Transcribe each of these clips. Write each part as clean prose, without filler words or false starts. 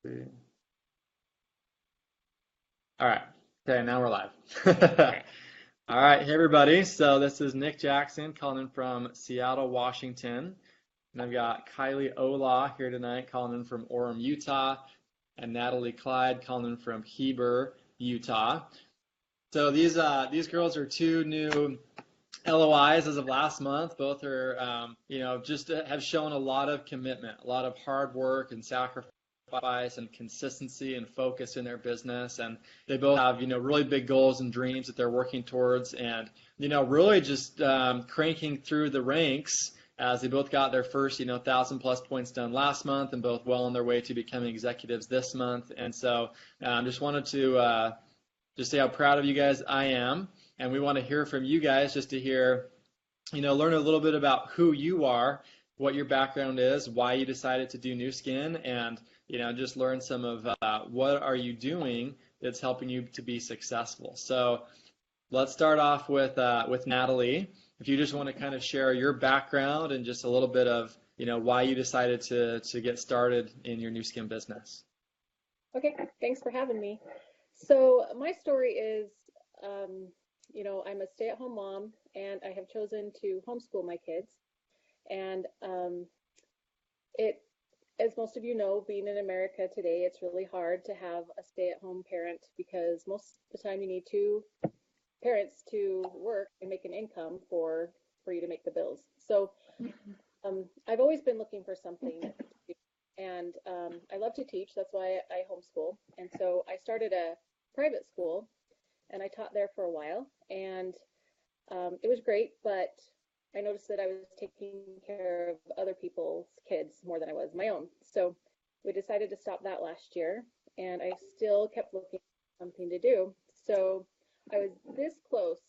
All right. Okay, now we're live. Okay. All right, hey everybody. So this is Nick Jackson calling in from Seattle, Washington. And I've got Kylie Olah here tonight calling in from Orem, Utah, and Natalie Clyde calling in from Heber, Utah. So these girls are two new LOIs as of last month. Both are, just have shown a lot of commitment, a lot of hard work and sacrifice and consistency and focus in their business. And they both have, really big goals and dreams that they're working towards and, really just cranking through the ranks as they both got their first, 1,000+ points done last month and both well on their way to becoming executives this month. And so just wanted to just say how proud of you guys I am. And we want to hear from you guys just to hear, learn a little bit about who you are, what your background is, why you decided to do Nu Skin, and, just learn some of what are you doing that's helping you to be successful. So let's start off with Natalie. If you just want to kind of share your background and just a little bit of, why you decided to get started in your Nu Skin business. Okay, thanks for having me. So my story is, I'm a stay-at-home mom, and I have chosen to homeschool my kids. And it, as most of you know, being in America today, it's really hard to have a stay-at-home parent because most of the time you need two parents to work and make an income for you to make the bills. So I've always been looking for something to do, and I love to teach. That's why I homeschool. And so I started a private school, and I taught there for a while, and it was great. But I noticed that I was taking care of other people's kids more than I was my own. So we decided to stop that last year, and I still kept looking for something to do. So I was this close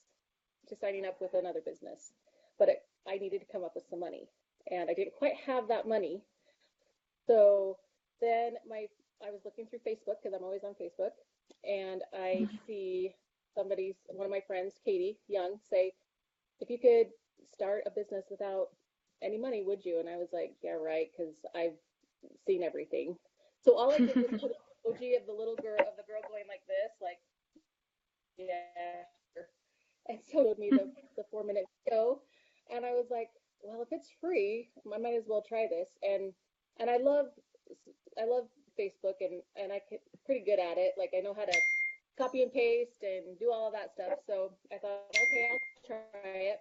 to signing up with another business, but I needed to come up with some money, and I didn't quite have that money. So then I was looking through Facebook because I'm always on Facebook, and I see one of my friends, Katie Young, say, if you could start a business without any money, would you? And I was like, yeah, right, because I've seen everything. So all I did was put an emoji of the girl going like this, like, yeah, sure. And so it showed me the 4 minute video, and I was like, well, if it's free, I might as well try this. And I love Facebook, and I can pretty good at it. Like I know how to copy and paste and do all of that stuff. So I thought, okay, I'll try it.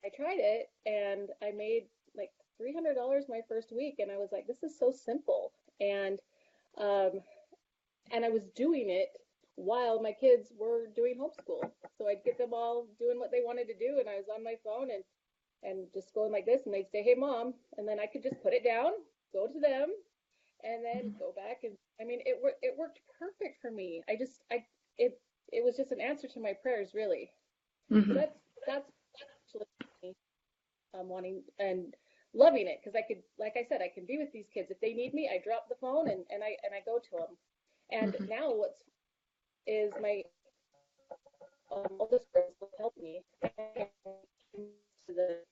I tried it, and I made like $300 my first week, and I was like, this is so simple. Um, and I was doing it while my kids were doing homeschool. So I'd get them all doing what they wanted to do, and I was on my phone and just going like this, and they'd say, "Hey, mom," and then I could just put it down, go to them, and then go back. And I mean, it worked perfect for me. It it was just an answer to my prayers, really. So Hmm. that's actually me, wanting and loving it because I could, like I said, I can be with these kids if they need me. I drop the phone and I go to them. And Hmm. now what's is my oldest girls will help me to the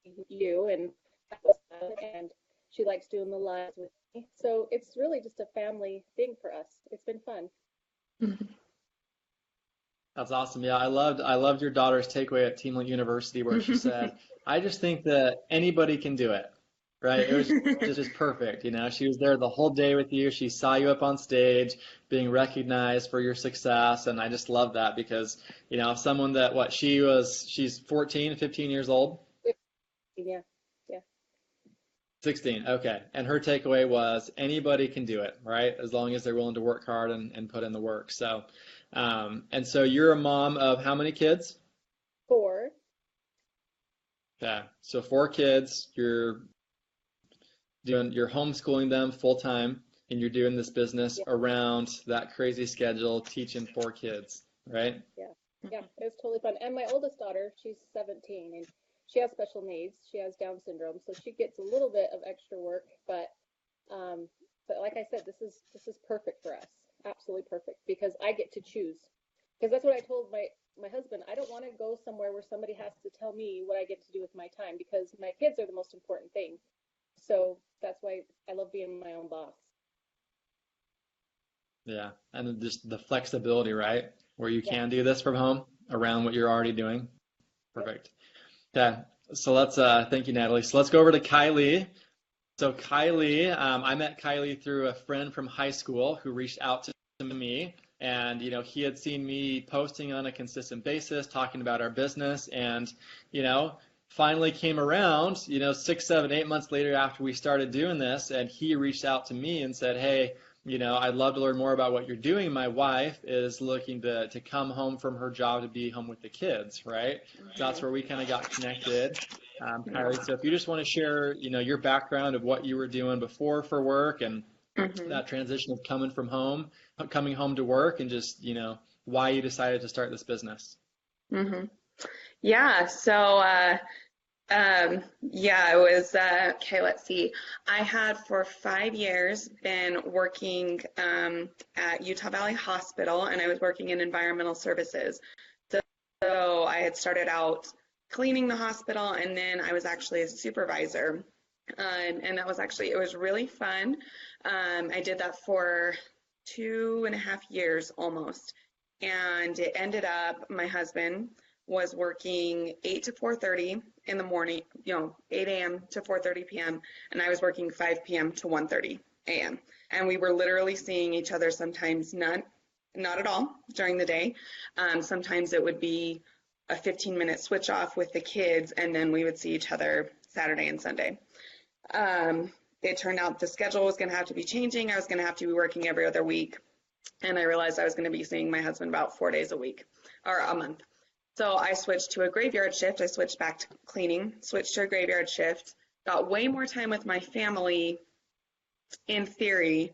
TU, and that was fun. And she likes doing the lives with me. So it's really just a family thing for us. It's been fun. Hmm. That's awesome. Yeah, I loved your daughter's takeaway at Teamlink University where she said, "I just think that anybody can do it." Right? It was just perfect. She was there the whole day with you. She saw you up on stage being recognized for your success, and I just love that because, someone that what she's 14, 15 years old. Yeah, yeah. 16. Okay. And her takeaway was anybody can do it, right? As long as they're willing to work hard and put in the work. And so you're a mom of how many kids? 4. Okay. So four kids, you're homeschooling them full time and you're doing this business Yeah, around that crazy schedule, teaching four kids, right? yeah, yeah. It was totally fun. And my oldest daughter, she's 17, and she has special needs. She has Down syndrome, so she gets a little bit of extra work. Um, but like I said, this is perfect for us. Absolutely perfect because I get to choose. Because that's what I told my husband. I don't want to go somewhere where somebody has to tell me what I get to do with my time because my kids are the most important thing. So that's why I love being my own boss. Yeah. And then just the flexibility, right? Where you Yeah. can do this from home around what you're already doing. Yep. Perfect. Okay. So let's, thank you, Natalie. So let's go over to Kylie. So Kylie, I met Kylie through a friend from high school who reached out to me, and he had seen me posting on a consistent basis, talking about our business, and you know, finally came around, 6, 7, 8 months later after we started doing this, and he reached out to me and said, hey, I'd love to learn more about what you're doing. My wife is looking to come home from her job to be home with the kids, right? So that's Mhm. where we kind of got connected. Yeah. Kylie, so if you just want to share, your background of what you were doing before for work and Mhm. that transition of coming home to work and just, why you decided to start this business. Mhm. Yeah, so yeah, it was okay, let's see. I had for 5 years been working at Utah Valley Hospital, and I was working in environmental services. So I had started out cleaning the hospital, and then I was actually a supervisor. And that was actually, it was really fun. I did that for 2.5 years almost. And it ended up, my husband was working 8 to 4:30 in the morning, 8 a.m. to 4:30 p.m. And I was working 5 p.m. to 1:30 a.m. And we were literally seeing each other sometimes not at all during the day. Sometimes it would be a 15-minute switch off with the kids, and then we would see each other Saturday and Sunday. It turned out the schedule was going to have to be changing. I was going to have to be working every other week. And I realized I was going to be seeing my husband about 4 days a week or a month. So I switched to a graveyard shift. I switched back to cleaning, switched to a graveyard shift, got way more time with my family in theory,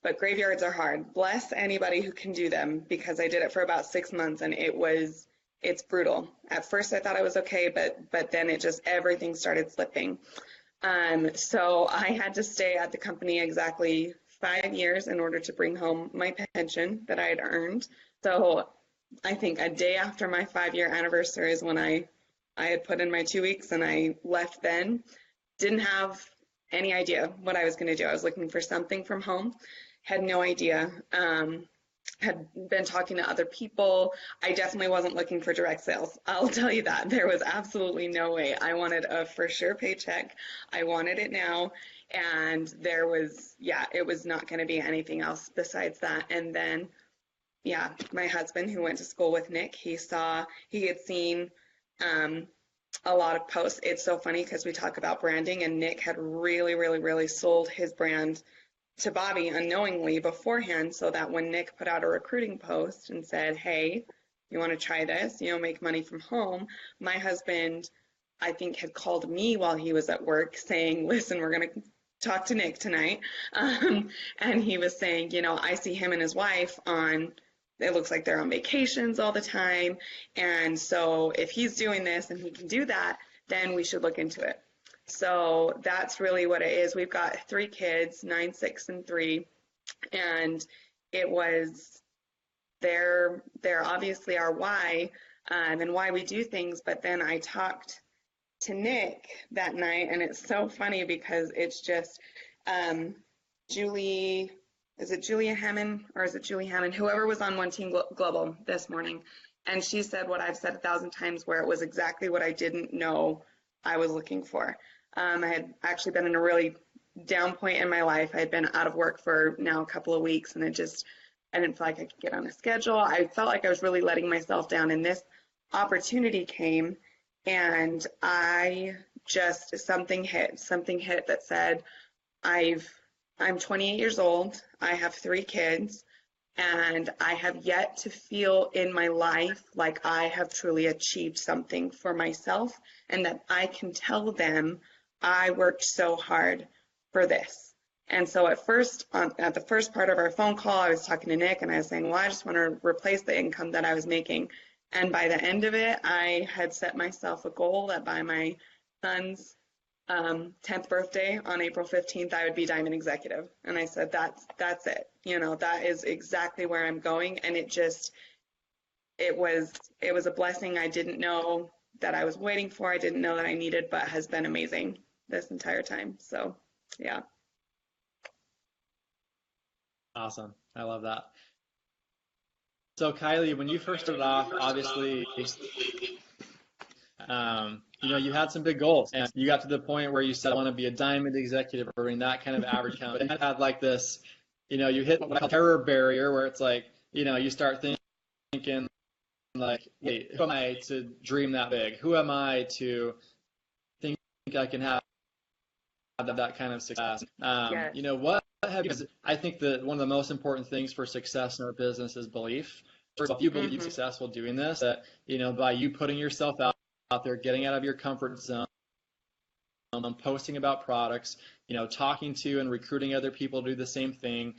but graveyards are hard. Bless anybody who can do them, because I did it for about 6 months and it's brutal. At first I thought I was okay, but then everything started slipping. So I had to stay at the company exactly 5 years in order to bring home my pension that I had earned. So I think a day after my 5 year anniversary is when I had put in my 2 weeks and I left then. Didn't have any idea what I was going to do. I was looking for something from home, had no idea. Had been talking to other people. I definitely wasn't looking for direct sales. I'll tell you that. There was absolutely no way. I wanted a for sure paycheck. I wanted it now. And it was not going to be anything else besides that. And then, yeah, my husband, who went to school with Nick, he had seen um, a lot of posts. It's so funny because we talk about branding, and Nick had really, really, really sold his brand to Bobby unknowingly beforehand, so that when Nick put out a recruiting post and said, hey, you want to try this, make money from home, my husband, I think, had called me while he was at work saying, listen, we're going to talk to Nick tonight. And he was saying, I see him and his wife it looks like they're on vacations all the time. And so if he's doing this and he can do that, then we should look into it. So that's really what it is. We've got 3 kids, 9, 6, and 3, and it was they're obviously our why, and why we do things. But then I talked to Nick that night, and it's so funny because it's just Julie. Is it Julia Hammond or is it Julie Hammond? Whoever was on One Team Global this morning, and she said what I've said 1,000 times, where it was exactly what I didn't know I was looking for. I had actually been in a really down point in my life. I had been out of work for now a couple of weeks, and I didn't feel like I could get on a schedule. I felt like I was really letting myself down, and this opportunity came, and something hit that said, I'm 28 years old. I have 3 kids, and I have yet to feel in my life like I have truly achieved something for myself, and that I can tell them I worked so hard for this. And so at the first part of our phone call, I was talking to Nick, and I was saying, well, I just want to replace the income that I was making. And by the end of it, I had set myself a goal that by my son's 10th birthday on April 15th, I would be Diamond Executive. And I said, that's it. That is exactly where I'm going. And it was a blessing I didn't know that I was waiting for. I didn't know that I needed, but has been amazing this entire time. So, yeah. Awesome. I love that. So Kylie, when you first started off, obviously, you had some big goals, and you got to the point where you said, I want to be a diamond executive or in that kind of average company. But you had like this, you hit what I call terror barrier, where it's like, you start thinking like, wait, who am I to dream that big? Who am I to think I can have that kind of success? Yes. I think that one of the most important things for success in our business is belief. First of all, if you believe you're successful doing this, that, by you putting yourself out there, getting out of your comfort zone, posting about products, talking to and recruiting other people to do the same thing.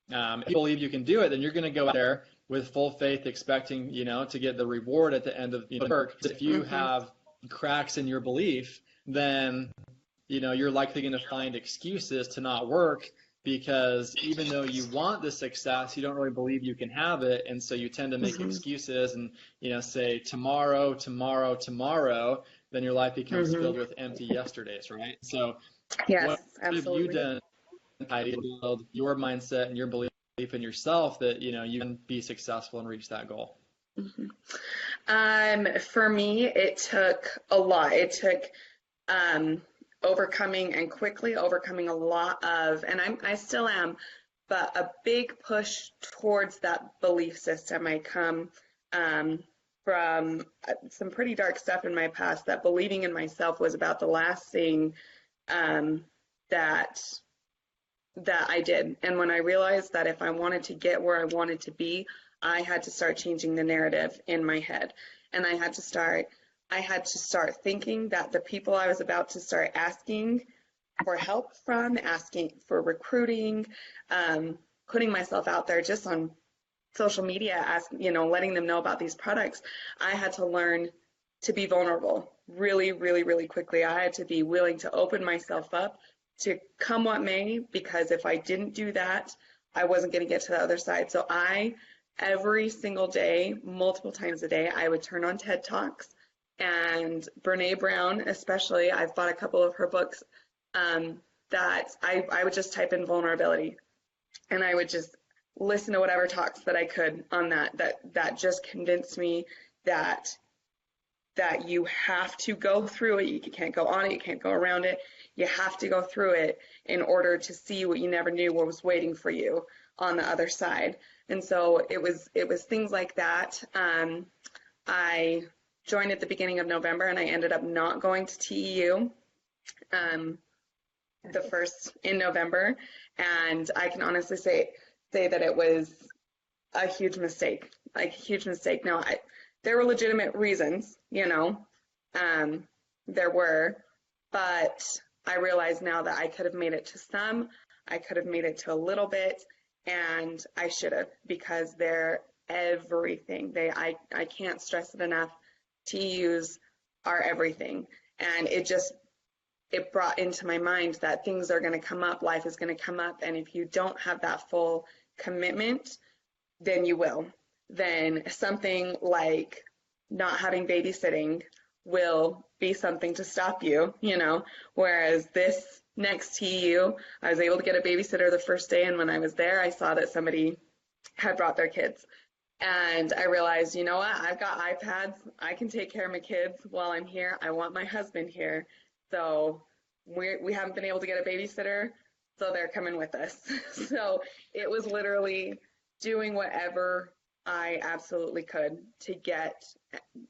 If you believe you can do it, then you're going to go out there with full faith, expecting, to get the reward at the end of the work. If you have cracks in your belief, then, you're likely going to find excuses to not work, because even though you want the success, you don't really believe you can have it. And so you tend to make excuses and, say tomorrow, tomorrow, tomorrow, then your life becomes filled with empty yesterdays, right? So Yes, what absolutely. have you done, Heidi, to build your mindset and your belief in yourself that, you can be successful and reach that goal? For me, it took a lot. It took quickly overcoming a lot of, and I still am, but a big push towards that belief system. I come from some pretty dark stuff in my past, that believing in myself was about the last thing that I did. And when I realized that if I wanted to get where I wanted to be, I had to start changing the narrative in my head. And I had to start thinking that the people I was about to start asking for help from, asking for recruiting, putting myself out there just on social media, letting them know about these products, I had to learn to be vulnerable really, really, really quickly. I had to be willing to open myself up to come what may, because if I didn't do that, I wasn't going to get to the other side. So every single day, multiple times a day, I would turn on TED Talks, and Brene Brown, especially, I've bought a couple of her books, that I would just type in vulnerability, and I would just listen to whatever talks that I could on that just convinced me that you have to go through it. You can't go on it. You can't go around it. You have to go through it in order to see what you never knew what was waiting for you on the other side. And so it was things like that. I joined at the beginning of November, and I ended up not going to TEU the first in November. And I can honestly say that it was a huge mistake, like a huge mistake. Now, there were legitimate reasons, there were, but I realize now that I could have made it to some, I could have made it to a little bit, and I should have, because they're everything. I can't stress it enough. TEUs are everything. And it brought into my mind that things are going to come up, life is going to come up, and if you don't have that full commitment, then you will. Then something like not having babysitting will be something to stop you, whereas this next TEU, I was able to get a babysitter the first day, and when I was there, I saw that somebody had brought their kids. And I realized, you know what, I've got iPads, I can take care of my kids while I'm here. I want my husband here. So we haven't been able to get a babysitter, so they're coming with us. So it was literally doing whatever I absolutely could to get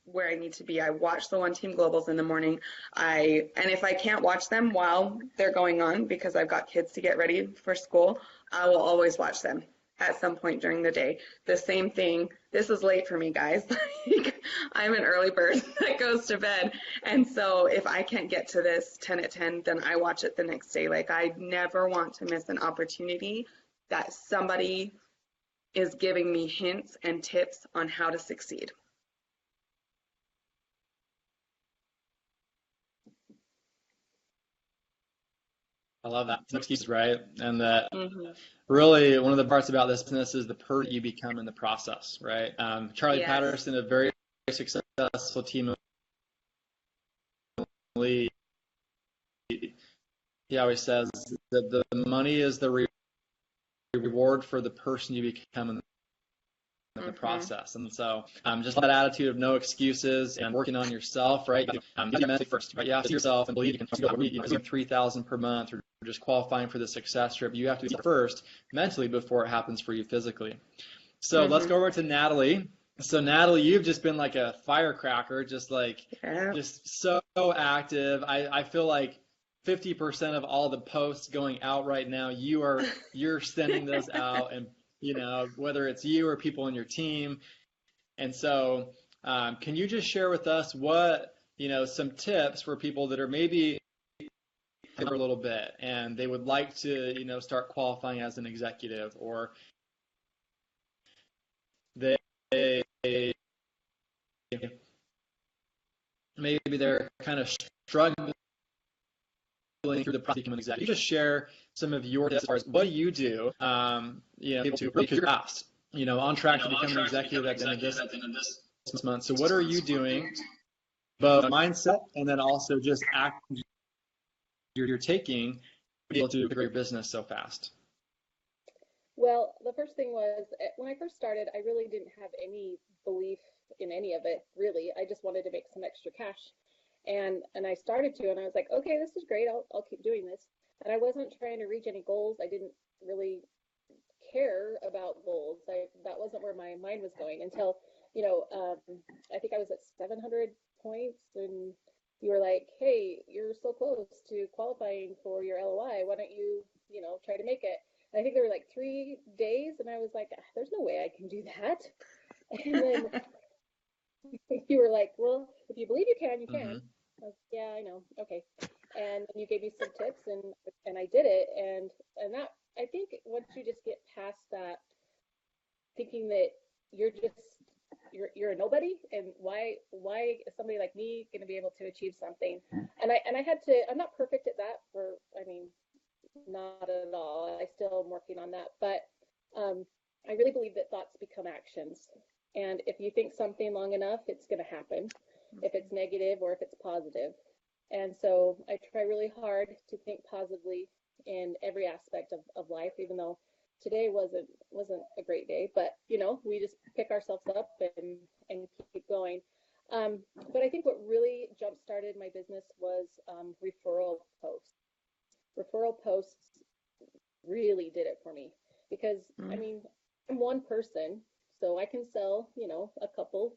where I need to be. I watch the One Team Globals in the morning. And if I can't watch them while they're going on, because I've got kids to get ready for school, I will always watch them at some point during the day. The same thing. This is late for me, guys. I'm an early bird that goes to bed. And so if I can't get to this 10 at 10, then I watch it the next day. Like, I never want to miss an opportunity that somebody is giving me hints and tips on how to succeed. I love that. No excuses, right? And that really one of the parts about this business is the person you become in the process, right? Charlie Yes. Patterson, a very successful team lead, he always says that the money is the reward for the person you become in the process. And so just that attitude of no excuses and working on yourself, right? Get mentally first, right? You have to see yourself and believe you can do 3,000 per month or just qualifying for the success trip. You have to be first mentally before it happens for you physically. So let's go over to Natalie. So Natalie, you've just been like a firecracker, just so active. I feel like 50% of all the posts going out right now, you're sending those out, and whether it's you or people on your team. And so can you just share with us what, some tips for people that are maybe a little bit and they would like to, start qualifying as an executive, or they maybe they're kind of struggling through the process of becoming an executive. You just share some of your tips as far as what do you do, to because you're fast, on track to become an executive at the end of this month. So what are you doing, both mindset and then also just action you're taking to be able to grow your business so fast? Well, the first thing was when I first started, I really didn't have any belief in any of it, really. I just wanted to make some extra cash. And I started to, and I was like, okay, this is great. I'll keep doing this. And I wasn't trying to reach any goals. I didn't really care about goals. That wasn't where my mind was going until, I think I was at 700 points, and you were like, hey, you're so close to qualifying for your LOI. Why don't you, try to make it? And I think there were like 3 days, and I was like, there's no way I can do that. And then you were like, well, if you believe you can, you can. I was, yeah, I know. Okay. And you gave me some tips, and I did it. And that, I think once you just get past that, thinking that you're a nobody, and why is somebody like me going to be able to achieve something? And I had to, I'm not perfect at that not at all. I still am working on that, but I really believe that thoughts become actions. And if you think something long enough, it's going to happen, if it's negative or if it's positive. And so I try really hard to think positively in every aspect of life, even though today wasn't a great day, but we just pick ourselves up and keep going. But I think what really jump started my business was referral posts. Referral posts really did it for me because I'm one person, so I can sell a couple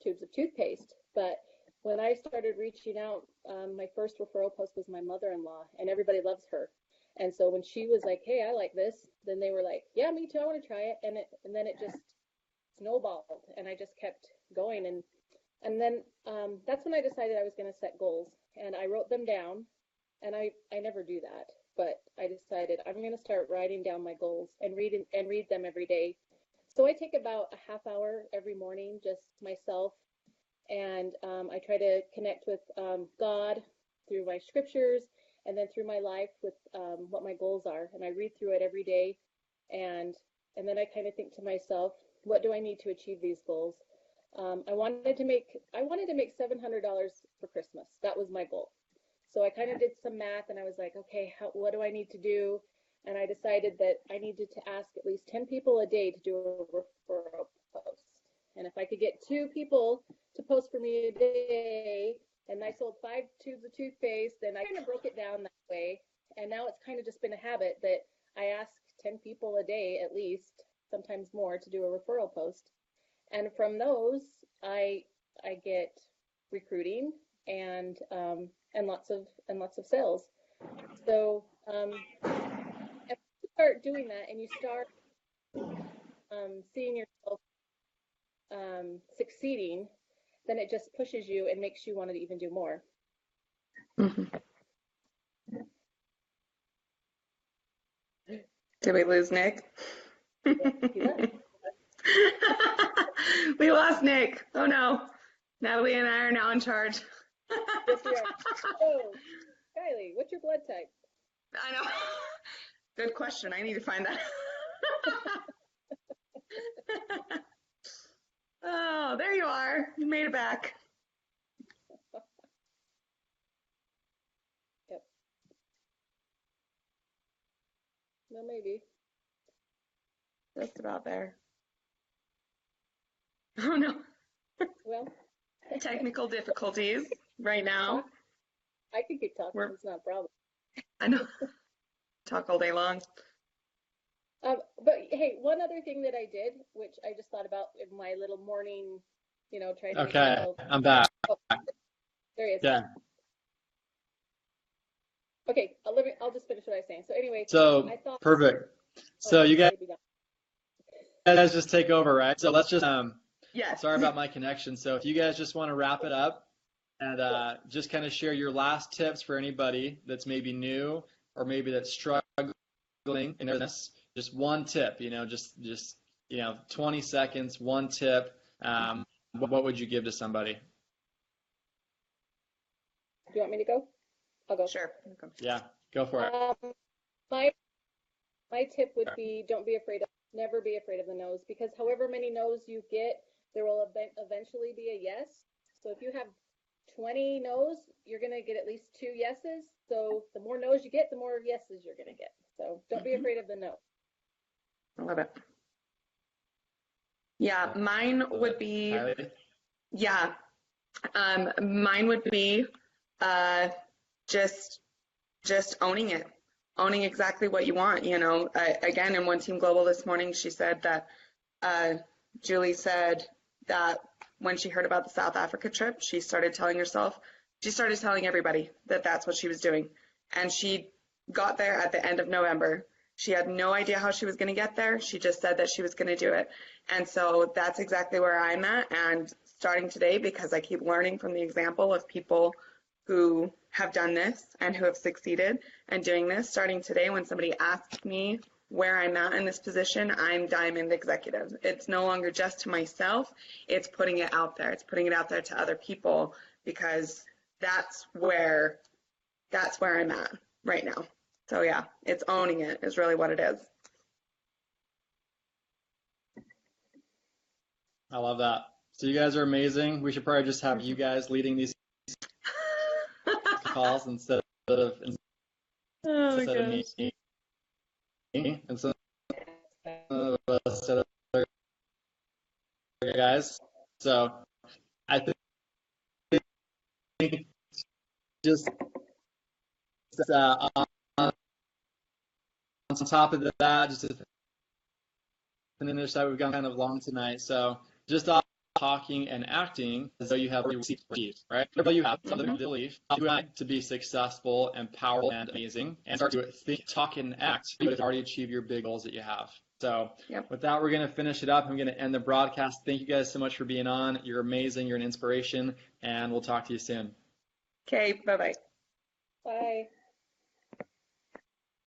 tubes of toothpaste. But when I started reaching out, my first referral post was my mother-in-law, and everybody loves her. And so when she was like, hey, I like this, then they were like, yeah, me too, I want to try it. And then it just snowballed, and I just kept going. And then that's when I decided I was going to set goals, and I wrote them down. And I never do that, but I decided I'm going to start writing down my goals and read them every day. So I take about a half hour every morning, just myself, and I try to connect with God through my scriptures, and then through my life with what my goals are. And I read through it every day, and then I kind of think to myself, what do I need to achieve these goals? I wanted to make $700 for Christmas. That was my goal. So I kind of did some math, and I was like, okay, what do I need to do? And I decided that I needed to ask at least 10 people a day to do a referral post. And if I could get 2 people to post for me a day, and I sold 5 tubes of toothpaste, then I kind of broke it down that way. And now it's kind of just been a habit that I ask 10 people a day at least, sometimes more, to do a referral post. And from those, I get recruiting and lots of sales. So if you start doing that and you start seeing yourself succeeding, then it just pushes you and makes you want to even do more. Did we lose Nick? Yeah, We lost Nick. Oh no. Natalie and I are now in charge. yes, we are. So, Kylie, what's your blood type? I know. Good question. I need to find that. Oh, there you are. You made it back. Yep. No, maybe. Just about there. Oh no, Well, technical difficulties right now. I could keep talking. We're- It's not a problem. I know. Talk all day long. But hey, one other thing that I did, which I just thought about in my little morning, trying to make Okay, myself. I'm back. Oh, there he is. Yeah. Okay, I'll just finish what I was saying. So anyway, So I thought. perfect. Oh, So you guys maybe not. just take over, right? So let's just Yes. sorry about my connection. So if you guys just want to wrap it up and just kind of share your last tips for anybody that's maybe new or maybe that's struggling in this, just one tip, just 20 seconds, one tip. What would you give to somebody? Do you want me to go? I'll go. Sure. Yeah, go for it. My tip would be never be afraid of the no's, because however many no's you get, there will eventually be a yes. So if you have 20 no's, you're going to get at least 2 yeses. So the more no's you get, the more yeses you're going to get. So don't be afraid of the no. I love it. Yeah, mine would be, Kylie? yeah, mine would be just owning it, owning exactly what you want. Again, in One Team Global this morning, she said that Julie said that when she heard about the South Africa trip, she started telling everybody that that's what she was doing. And she got there at the end of November. She had no idea how she was going to get there. She just said that she was going to do it. And so that's exactly where I'm at. And starting today, because I keep learning from the example of people who have done this and who have succeeded and doing this, starting today, when somebody asks me where I'm at in this position, I'm Diamond Executive. It's no longer just to myself. It's putting it out there. It's putting it out there to other people, because that's where I'm at right now. So yeah, it's owning it is really what it is. I love that. So you guys are amazing. We should probably just have you guys leading these calls instead of me. Instead of other guys. So I think just on top of that, just to finish that, we've gone kind of long tonight. So just talking and acting as though you have received belief, right? Though you have something to believe, to be successful and powerful and amazing, and start to think, talk, and act. You would already achieve your big goals that you have. So with that, we're going to finish it up. I'm going to end the broadcast. Thank you guys so much for being on. You're amazing. You're an inspiration, and we'll talk to you soon. Okay, bye-bye. Bye.